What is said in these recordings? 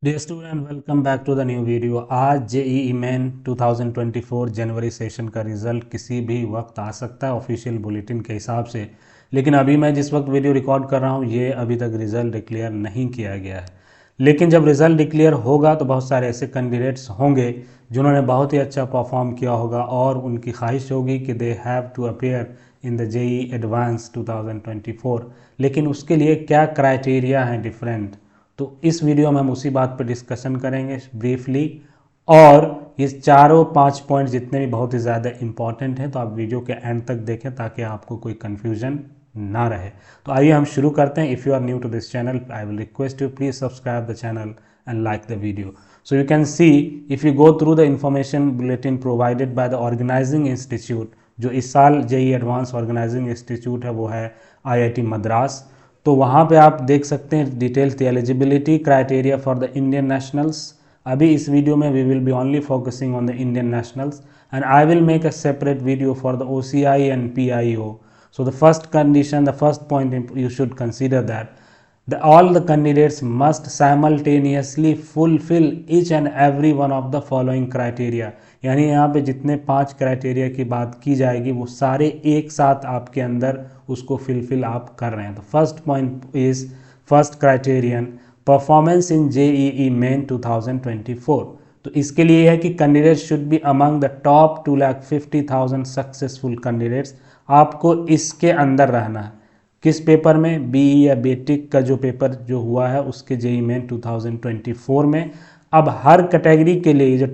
Dear student, welcome back to the new video. आज JEE Main 2024 जनवरी session का result किसी भी वक्त आ सकता है ऑफिशियल बुलेटिन के हिसाब से। लेकिन अभी मैं जिस वक्त वीडियो रिकॉर्ड कर रहा हूँ ये अभी तक रिजल्ट डिक्लेयर नहीं किया गया है। लेकिन जब रिजल्ट डिक्लेयर होगा तो बहुत सारे ऐसे कैंडिडेट्स होंगे जिन्होंने बहुत ही अच्छा परफॉर्म किया होगा और उनकी ख्वाहिश होगी कि they have to appear in the JEE advance 2024। लेकिन उसके लिए क्या क्राइटेरिया हैं डिफरेंट, तो इस वीडियो में हम उसी बात पर डिस्कशन करेंगे ब्रीफली। और ये चारों 5 पॉइंट जितने भी बहुत ही ज़्यादा इंपॉर्टेंट हैं, तो आप वीडियो के एंड तक देखें ताकि आपको कोई कन्फ्यूजन ना रहे। तो आइए हम शुरू करते हैं। If you are new to this channel, I will request you please subscribe the channel and like the video. So you can see, if you go through the information bulletin provided by the organizing institute, जो इस साल JEE advance organising institute है वो है IIT Madras. तो वहाँ पे आप देख सकते हैं details the eligibility criteria for the Indian nationals. अभी इस वीडियो में we will be only focusing on the Indian nationals and I will make a separate video for the OCI and PIO. So the first condition, the first point you should consider that all the candidates must simultaneously fulfill each and every one of the following criteria। यानी यहाँ पे जितने 5 criteria की बात की जाएगी वो सारे एक साथ आपके अंदर उसको फिलफिल आप कर रहे हैं। तो first point is, first criterion, performance in JEE Main 2024। तो इसके लिए है कि candidate should be among the top 2,50,000 successful candidates. आपको इसके अंदर रहना है। किस पेपर में? बीई या बेटिक का जो पेपर जो हुआ है उसके जेईई मेन 2024 में। अब हर कैटेगरी के लिए जो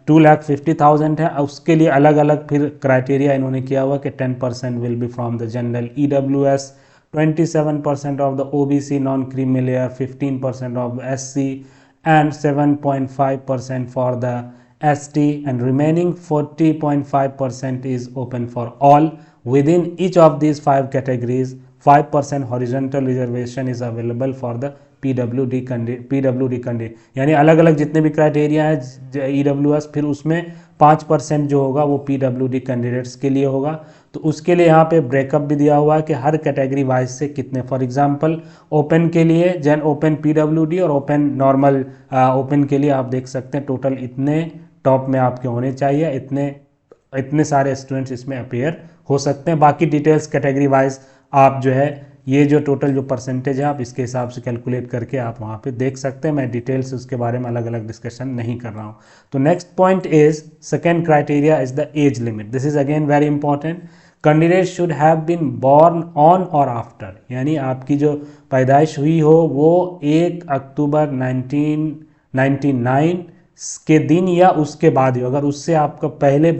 2,50,000 है उसके लिए अलग अलग फिर क्राइटेरिया इन्होंने किया हुआ कि 10% will be from the general EWS, 27% of the OBC non creamy layer, 15% of SC and 7.5% for the ST, and remaining 40.5% is open for all. Within each of these 5 categories, 5% horizontal reservation is available for the PWD candidate. यानी अलग अलग जितने भी criteria है EWS, फिर उसमें 5% जो होगा वो पीडब्ल्यूडी कैंडिडेट्स के लिए होगा। तो उसके लिए यहाँ पे ब्रेकअप भी दिया हुआ है कि हर कैटेगरी वाइज से कितने। फॉर एग्जांपल ओपन के लिए जैन ओपन पीडब्ल्यूडी और ओपन नॉर्मल ओपन के लिए आप देख सकते हैं टोटल इतने टॉप में आपके होने चाहिए, इतने सारे स्टूडेंट्स इसमें अपेयर हो सकते हैं। बाकी डिटेल्स कैटेगरी वाइज आप जो है ये जो टोटल जो परसेंटेज है आप इसके हिसाब से कैलकुलेट करके आप वहाँ पे देख सकते हैं। मैं डिटेल्स उसके बारे में अलग अलग डिस्कशन नहीं कर रहा हूँ। तो next point is, second criteria is the age limit. This is again very important. Candidate should have been born on or after, यानी आपकी जो पैदाइश हुई हो वो 1 अक्टूबर 1999 के दिन या उसके बाद ही। अगर उससे आपका पहले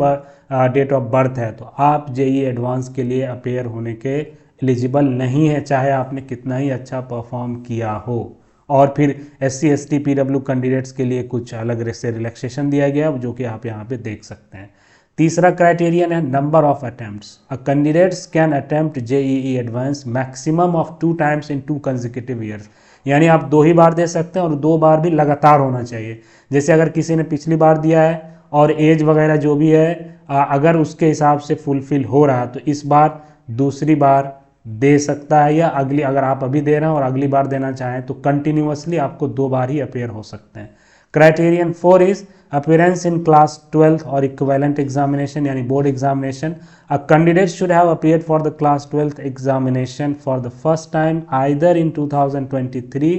डेट ऑफ बर्थ है तो आप जेईई एडवांस के लिए अपेयर होने के एलिजिबल नहीं है, चाहे आपने कितना ही अच्छा परफॉर्म किया हो। और फिर SC ST PW कैंडिडेट्स के लिए कुछ अलग से रिलैक्सेशन दिया गया जो कि आप यहाँ पे देख सकते हैं। तीसरा क्राइटेरियन है number of attempts. A candidates can attempt JEE advance maximum of 2 times in 2 consecutive years. यानी आप 2 ही बार दे सकते हैं और 2 बार भी लगातार होना चाहिए। जैसे अगर किसी ने पिछली बार दिया है और एज वगैरह जो भी है अगर उसके हिसाब से फुलफिल हो रहा है तो इस बार दूसरी बार दे सकता है, या अगली अगर आप अभी दे रहे हैं और अगली बार देना चाहें तो कंटिन्यूअसली आपको 2 बार ही अपेयर हो सकते हैं। Criterion 4 is appearance in class 12th or equivalent examination, यानी board examination. A candidate should have appeared for the class 12th examination for the first time either in 2023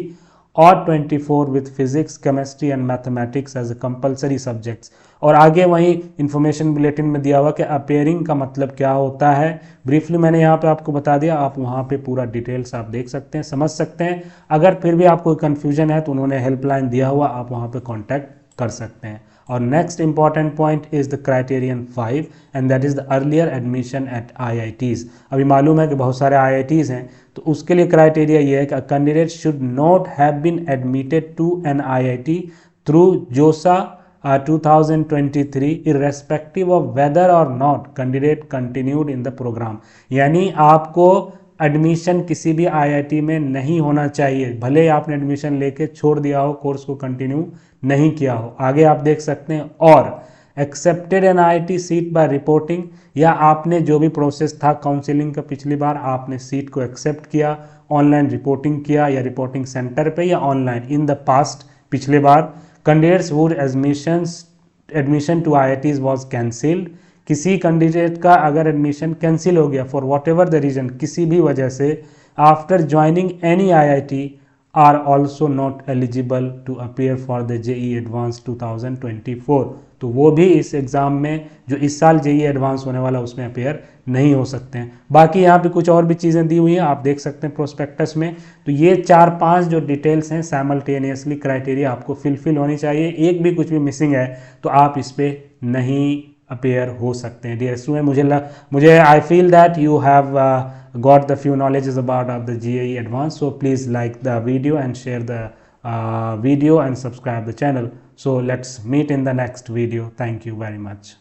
और 24 with physics, chemistry and mathematics as a compulsory subjects। और आगे वही information bulletin में दिया हुआ कि appearing का मतलब क्या होता है। ब्रीफली मैंने यहाँ पे आपको बता दिया, आप वहाँ पे पूरा डिटेल्स आप देख सकते हैं, समझ सकते हैं। अगर फिर भी आपको कन्फ्यूजन है तो उन्होंने हेल्पलाइन दिया हुआ, आप वहाँ पे कॉन्टैक्ट कर सकते हैं। और next important point is the criterion 5 and that is the earlier admission eight IITs. अभी मालूम है कि बहुत सारे आईआईटीज हैं, तो उसके लिए क्राइटेरिया ये है कि candidate should not have been admitted to an IIT through JoSAA 2023 irrespective of whether or not candidate continued in the program। यानी आपको एडमिशन किसी भी आईआईटी में नहीं होना चाहिए, भले आपने एडमिशन लेके छोड़ दिया हो, कोर्स को कंटिन्यू नहीं किया हो। आगे आप देख सकते हैं, और accepted an IIT seat by reporting, या आपने जो भी प्रोसेस था काउंसिलिंग का पिछली बार आपने सीट को एक्सेप्ट किया ऑनलाइन रिपोर्टिंग किया या रिपोर्टिंग सेंटर पे या ऑनलाइन इन द पास्ट, पिछले बार। Candidates would admission to IITs was cancelled, किसी कैंडिडेट का अगर एडमिशन कैंसिल हो गया for whatever the reason, किसी भी वजह से, after joining any IIT are also not eligible to appear for the JEE advance 2024, तो वो भी इस एग्ज़ाम में जो इस साल JEE एडवांस होने वाला उसमें अपेयर नहीं हो सकते हैं। बाकी यहाँ पे कुछ और भी चीज़ें दी हुई हैं, आप देख सकते हैं प्रोस्पेक्टस में। तो ये 4-5 जो डिटेल्स हैं साइमल्टेनियसली क्राइटेरिया आपको फिल होनी चाहिए, एक भी कुछ भी मिसिंग है तो आप इस पर नहीं अपेयर हो सकते हैं। डियर स्टूडेंट, मुझे I feel that you have got the few knowledges about of the JEE advanced, so please like the video and share the video and subscribe the channel. So let's meet in the next video. Thank you very much.